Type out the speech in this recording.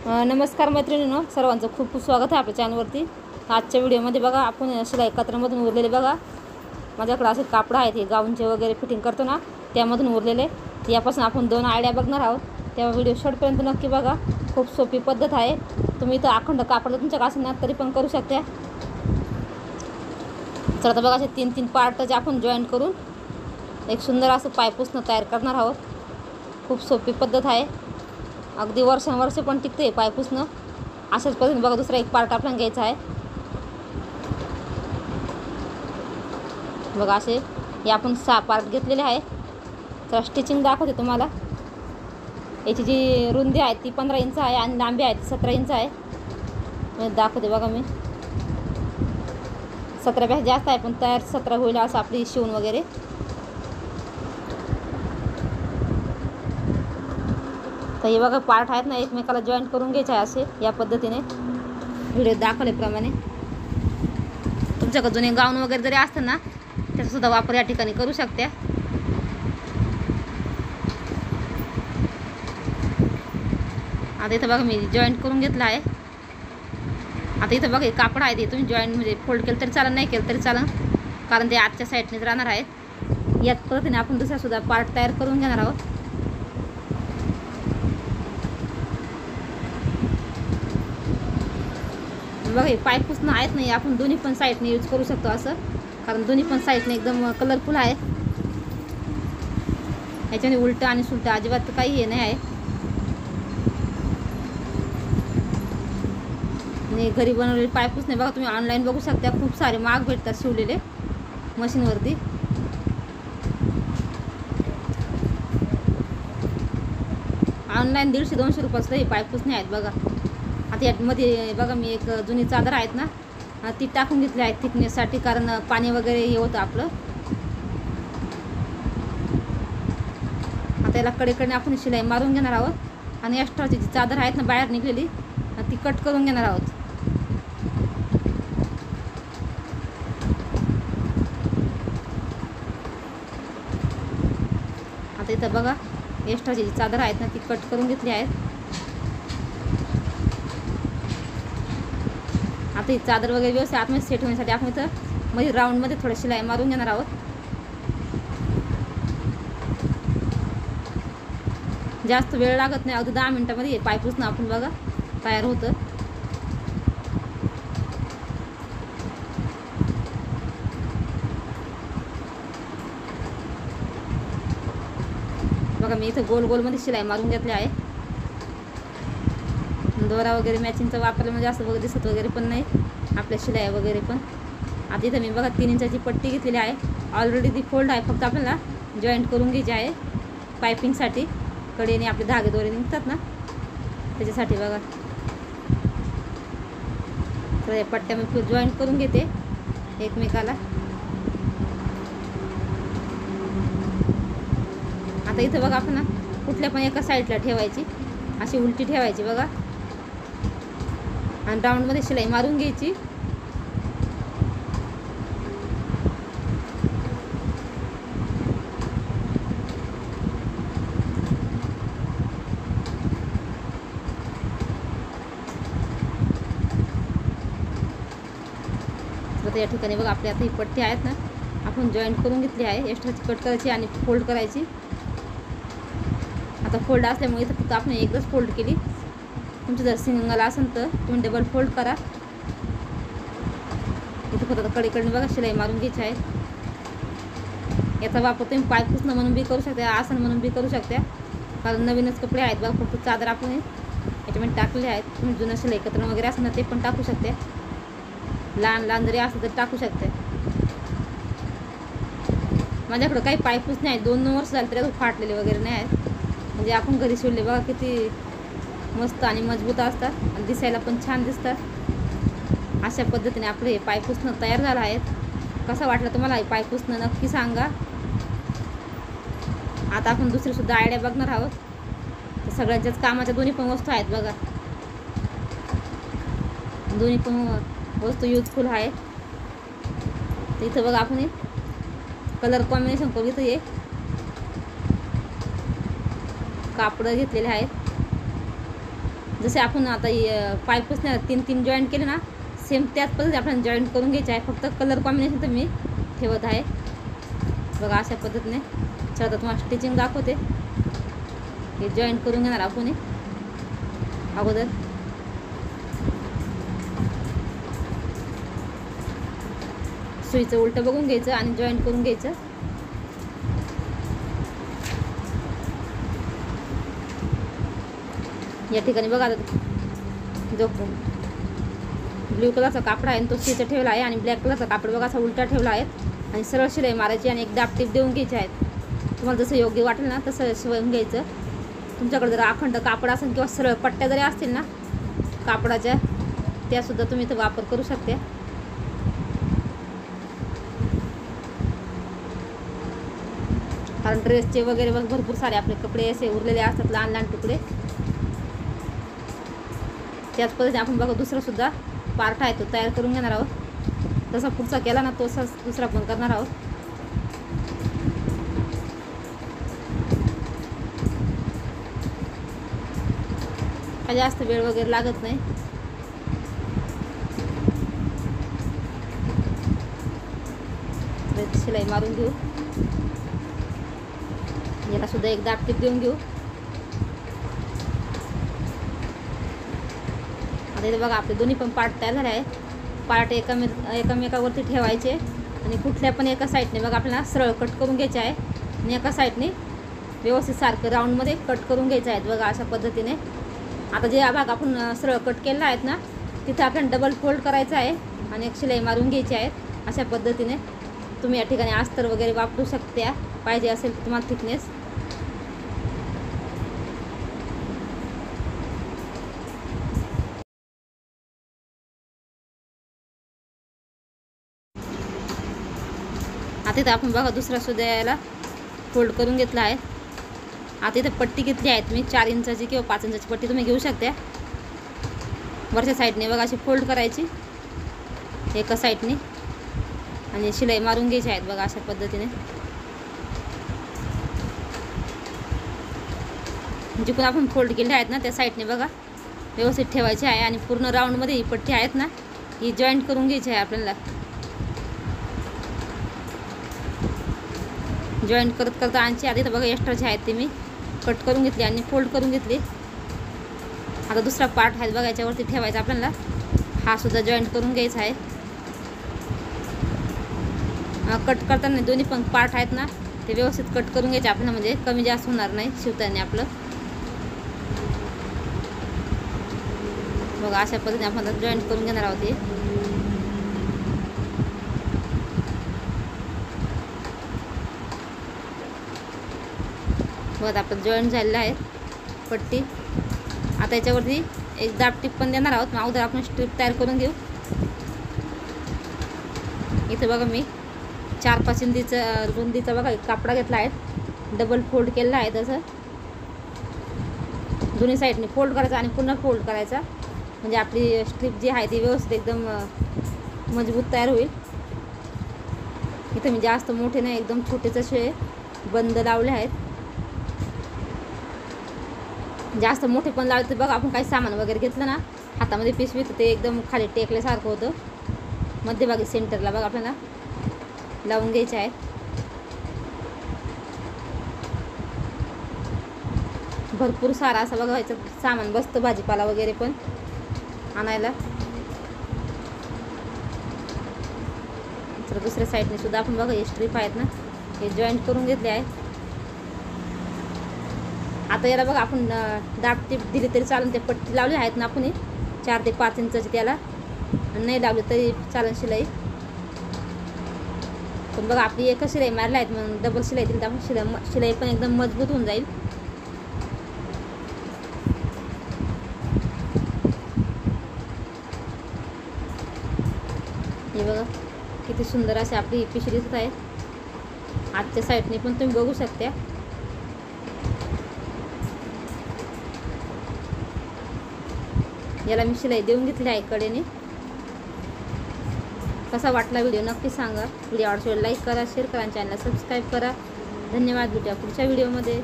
नमस्कार मैत्रिणींनो, सर्वांचं खूप खूप स्वागत आहे आपल्या चॅनलवरती। आजच्या व्हिडिओमध्ये बघा आपण शिलाई कतरामधून उरलेले बघा माझ्याकडे असे कापड आहेत, हे गाऊनचे वगैरे फिटिंग करतो ना त्यामधून उरलेले। यापासून आपण 2 आयडिया बघणार आहोत, तेव्हा व्हिडिओ शेवटपर्यंत नक्की बघा। खूप सोपी पद्धत आहे, तुम्ही इथं अखंड कापड तुमच्याकडे असेल ना तरी पण करू शकता। तर आता बघा असे 3-3 पार्ट आपण जॉईंट करून एक सुंदर असं पायपुसणं तयार करणार आहोत। खूप सोपी पद्धत आहे, अगदी वर्षानुवर्षे पण टिकते पायपुसणं। अशाच पद्धतीने बघा दुसरा एक पार्ट आपल्याला घ्यायचा आहे। बघा असे हे आपण 6 पार्ट घेतलेले आहे। तर स्टिचिंग दाखवते तुम्हाला। याची जी रुंदी आहे ती 15 इंच आहे आणि लांबी आहे ती 17 इंच आहे। दाखवते बघा मी 17 पेक्षा जास्त आहे, पण तयार 17 होईल असं आपली शिवून वगैरे। तर हे बघा पार्ट आहेत ना एकमेकाला जॉईंट करून घ्यायचे आहे असे या पद्धतीने व्हिडिओ दाखवल्याप्रमाणे। तुमच्याकडे जुने गाऊन वगैरे जरी असतं ना त्याचा सुद्धा वापर या ठिकाणी करू शकता। आता इथं बघा मी जॉईंट करून घेतला आहे। आता इथं बघा हे कापड आहे ते तुम्ही जॉईंट म्हणजे फोल्ड केलं तरी चालेल, नाही केलं तरी चालेल, कारण ते आजच्या साईडनेच राहणार आहेत। याच पद्धतीने आपण दुसरा सुद्धा पार्ट तयार करून घेणार आहोत। बघा हे पायपुसणं आहेत नाही आपण दोन्ही पण साईडने यूज करू शकतो असं, कारण दोन्ही पण साईडने एकदम कलरफुल आहे। याच्याने उलटं आणि सुलटं अजिबात काही हे नाही आहे। आणि घरी बनवलेले पायपुसणे बघा तुम्ही ऑनलाईन बघू शकता, खूप सारे महाग भेटतात शिवलेले मशीनवरती। ऑनलाईन 150-200 रुपयाचं हे पायपुसणे आहेत बघा। आता यामध्ये बघा मी एक जुनी चादर आहेत ना ती टाकून घेतली आहे थिकनेससाठी, कारण पाणी वगैरे हे होतं आपलं। आता याला कडेकडे आपण शिलाई मारून घेणार आहोत आणि एक्स्ट्राची जी चादर आहेत ना बाहेर निघलेली ती कट करून घेणार आहोत। आता इथं बघा एक्स्ट्राची जी चादर आहेत ना ती कट करून घेतली आहेत। आता ही चादर वगैरे व्यवस्थित आतमध्ये सेट होण्यासाठी आपण इथं मध्ये राऊंडमध्ये थोडं शिलाई मारून घेणार आहोत। जास्त वेळ लागत नाही, अगदी 10 मिनिटामध्ये हे पायपुसणं आपण बघा तयार होतं। बघा मी इथं गोल गोलमध्ये शिलाई मारून घेतली आहे। दोरा वगैरे मॅचिंगचा वापरला म्हणजे असं वगैरे दिसत वगैरे पण नाही आपल्या शिलाई वगैरे पण। आता इथं मी बघा 3 इंचाची पट्टी घेतलेली आहे। ऑलरेडी ती फोल्ड आहे, फक्त आपल्याला जॉईंट करून घ्यायची आहे पायपिंगसाठी। कडेने आपले धागे दोरे निघतात ना त्याच्यासाठी बघा। तर या पट्ट्या मी जॉईंट करून घेते एकमेकाला। आता इथं बघा आपण ना कुठल्या पण एका साईडला ठेवायची, अशी उलटी ठेवायची बघा आणि राऊंडमध्ये शिलाई मारून घ्यायची। तर या ठिकाणी बघा आपली आता ही पट्टी आहेत ना आपण जॉईंट करून घेतली आहे। एक्स्ट्राची कट करायची आणि फोल्ड करायची। आता फोल्ड असल्यामुळे इथं फक्त आपण एकच फोल्ड केली। तुमचं जर सिंगल असेल तर तुम्ही डबल फोल्ड करा। इथं फक्त कडेकडे बघा शिलाई मारून घ्यायची आहे। याचा वापर तुम्ही पायपुसणं म्हणून बी करू शकता, आसन म्हणून बी करू शकता, कारण नवीनच कपडे आहेत बघा। फक्त चादर आपण याच्यामध्ये टाकलेले आहेत, तुम्ही जुनं शिलाई कतरण वगैरे असेल ना ते पण टाकू शकता, लहान लहान जरी असलं तर टाकू शकता। माझ्याकडं काही पायपुसणे आहेत 2 वर्ष झाले तरी अजून फाटलेले वगैरे नाही आहेत, म्हणजे आपण घरी शिवले बघा किती मस्त आणि मजबूत असतात आणि दिसायला पण छान दिसतात। अशा पद्धतीने आपलं हे पायपुसणं तयार झालं आहे। कसं वाटलं तुम्हाला हे पायपुसणं नक्की सांगा। आता आपण दुसरी सुद्धा आयडिया बघणार आहोत। तर सगळ्यांच्याच कामाच्या दोन्ही पण वस्तू आहेत बघा, दोन्ही पण वस्तू युजफुल आहे। तर इथं बघा आपण कलर कॉम्बिनेशन करू। इथं हे कापड घेतलेले आहेत जसे आपण आता पायपुसण्या 3 जॉईंट केले ना, सेम त्याच पद्धतीने आपण जॉईंट करून घ्यायचे आहे. फक्त कलर कॉम्बिनेशन तर मी ठेवत आहे बघा अशा पद्धतीने. चला तर तुम्हाला स्टिचिंग दाखवते. हे जॉईंट करून घेणार आपण अगोदर. सुईचं उलटं बघून घ्यायचं आणि जॉईंट करून घ्यायचं. या ठिकाणी बघा जो ब्ल्यू कलरचा कापड आहे तो सुईचा ठेवला आहे आणि ब्लॅक कलरचा कापड बघा असा उलटा ठेवला आहे आणि सरळ शिलाई मारायची आणि एक दाब टीप देऊन घ्यायची आहेत. तुम्हाला जसं योग्य वाटेल ना तसं शिवून घ्यायचं. तुमच्याकडे जर अखंड कापड असेल किंवा सरळ पट्ट्या जरी असतील ना कापडाच्या, त्यासुद्धा तुम्ही इथं वापर करू शकते. कारण ड्रेसचे वगैरे भरपूर सारे आपले कपडे असे उरलेले असतात, लहान लहान तुकडे. त्याच पद्धतीने आपण बघा दुसरासुद्धा पार्ट आहे तो तयार करून घेणार आहोत. जसा पुढचा केला ना तसाच दुसरा पण करणार आहोत. काही जास्त वेळ वगैरे लागत नाही. शिलाई मारून घेऊ. याला सुद्धा एक दाब टीप देऊन घेऊ. आता इथे बघा आपले दोन्ही पण पार्ट तयार झाले आहे. पार्ट एकामेकावरती ठेवायचे आणि कुठल्या पण एका साईडने बघा आपल्याला सरळ कट करून घ्यायचे आहे आणि एका साईडने व्यवस्थित सारखं राऊंडमध्ये कट करून घ्यायचे आहेत बघा अशा पद्धतीने. आता जे भाग आपण सरळ कट केलेला आहेत ना तिथे आपण डबल फोल्ड करायचं आहे आणि एक शिलाई मारून घ्यायची आहेत अशा पद्धतीने. तुम्ही या ठिकाणी अस्तर वगैरे वापरू शकता पाहिजे असेल तर तुम्हाला थिकनेस. आता इथं आपण बघा दुसरा सुद्धा याला फोल्ड करून घेतला आहे. आता इथं पट्टी घेतली आहे तुम्ही 4 इंचाची किंवा 5 इंचाची पट्टी तुम्ही घेऊ शकता. वरच्या साईडने बघा अशी फोल्ड करायची एका साईडने आणि शिलाई मारून घ्यायची आहेत बघा अशा पद्धतीने. जिकडून आपण फोल्ड केले आहेत ना त्या साईडने बघा व्यवस्थित ठेवायची आहे आणि पूर्ण राऊंडमध्ये ही पट्टी आहेत ना ही जॉईंट करून घ्यायची आहे आपल्याला. जॉईंट करत करता आणखी आधी तर बघा एक्स्ट्राचे आहेत ते मी कट करून घेतली आणि फोल्ड करून घेतली. आता दुसरा पार्ट आहे बघा याच्यावरती ठेवायचा आपल्याला. हा सुद्धा जॉईंट करून घ्यायचा आहे. कट करताना दोन्ही पण पार्ट आहेत ना ते व्यवस्थित कट करून घ्यायचे आपल्याला, म्हणजे कमी जास्त होणार नाही शिवताना आपलं. बघा अशा पद्धतीने आपण जॉईंट करून घेणार आहोत. हे बघा आपलं जॉईंट झालेलं आहे पट्टी. आता याच्यावरती एक दाब टीप पण देणार आहोत. मग अगोदर आपण स्ट्रीप तयार करून घेऊ. इथे बघा मी 4-5 इंचीचा रुंदीचा बघा एक कापडा घेतला आहे, डबल फोल्ड केलेला आहे. तसं दोन्ही साईडने फोल्ड करायचा आणि पुन्हा फोल्ड करायचा, म्हणजे आपली स्ट्रीप जी आहे ती व्यवस्थित एकदम मजबूत तयार होईल. इथे मी जास्त मोठे नाही एकदम छोटेच असे बंद लावले आहेत. जास्त मोठे पण लावले तर बघा आपण काही सामान वगैरे घेतलं ना हातामध्ये पिशवी तर ते एकदम खाली टेकल्यासारखं होतं. मध्यभागी सेंटरला बघा आपल्याला लावून घ्यायचे आहेत. भरपूर सारा असं बघा व्हायचं सामान बसतं भाजीपाला वगैरे पण आणायला. तर दुसऱ्या साईडने सुद्धा आपण बघा हे स्ट्रीप आहेत ना हे जॉईंट करून घेतले आहे. आता याला बघा आपण दाब टीप दिली तरी चालून, ते पट्टी लावली आहेत ना आपण 4 ते 5 इंचाची, त्याला नाही लावली तरी चालेल शिलाई. पण बघा आपली एकच शिलाई मारली आहेत मग डबल शिलाई दिली तर आपण शिलाई पण एकदम मजबूत होऊन जाईल. हे बघा किती सुंदर अशी आपली पिशवी दिसत आहे. आजच्या साईडने पण तुम्ही बघू शकता. याला मी शिलाई देऊन घेतली आहे कडेने. कसा वाटला व्हिडिओ नक्की सांगा. व्हिडिओ आवडल्यास लाईक करा, शेअर करा आणि चॅनलला सबस्क्राईब करा. धन्यवाद. भेटूया पुढच्या व्हिडिओमध्ये.